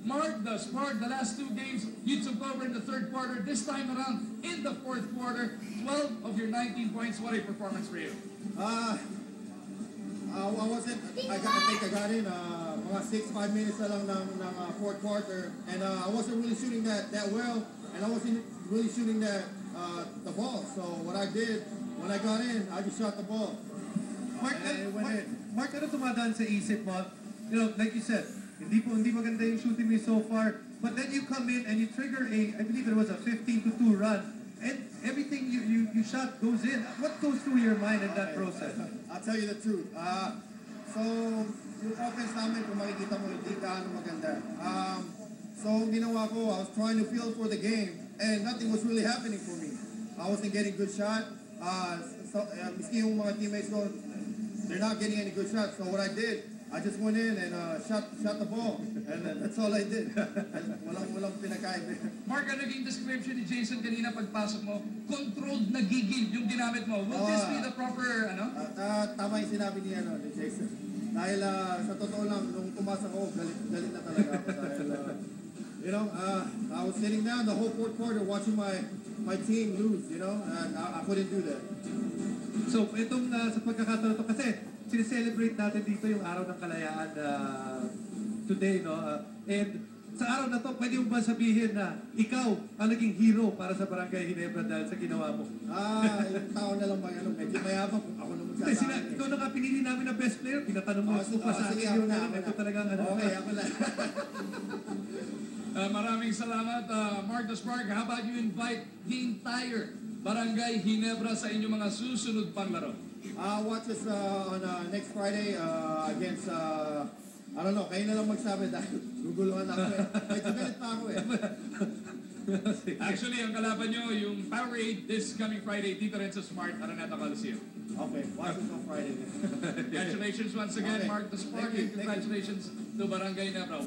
Mark the Spark, the last two games, you took over in the third quarter. This time around, in the fourth quarter, 12 of your 19 points. What a performance for you. I got in mga 5 minutes na lang ng fourth quarter, and I wasn't really shooting that well, and I wasn't really shooting the ball. So what I did, when I got in, I just shot the ball. Mark, ano tumadaan sa isip mo? You know, like you said, hindi maganda yung shooting mo so far, but then you come in and you trigger I believe it was a 15-2 run, and everything you shot goes in. What goes through your mind in that process? I'll tell you the truth. So, yung offense namin, kung makikita mo, hindi gaano maganda. So, ginawa ko, I was trying to feel for the game, and nothing was really happening for me. I wasn't getting good shot. Miski yung mga teammates ko, they're not getting any good shots. So what I did, I just went in and shot the ball, and that's all I did. Walang pinakain. Mark, ang naging description ni Jason kanina pagpasok mo, controlled na gigil yung ginamit mo. Will this be the proper, Tama yung sinabi ni Jason. Dahil sa totoo lang, nung pumasok ako, galit na talaga ako. Dahil, I was sitting down the whole fourth quarter watching my team lose, and I couldn't do that. So, itong sa pagkakataon to, kasi sineselebrate natin dito yung araw ng kalayaan today, no? And sa araw na to, pwede mo ba sabihin na ikaw ang naging hero para sa Barangay Ginebra dahil sa ginawa mo? Yung tao na lang medyo mayabang kung ako na magsasabi. Ikaw na nga pinili namin na best player, pinatanong mo pa sa akin yung ito talagang Okay, ako lang. Maraming salamat, Mark the Spark. How about you invite the entire Barangay Ginebra sa inyong mga susunod pang laro? Watch us on next Friday against, I don't know, kayo na lang magsabi dahil guguluhan ako eh. Medyo galit pa ako eh. Actually, ang kalaban nyo, yung Powerade this coming Friday, dito rin sa Smart Araneta Coliseum. Okay, watch us on Friday. Congratulations once again, Mark the Spark, and congratulations to Barangay Ginebra.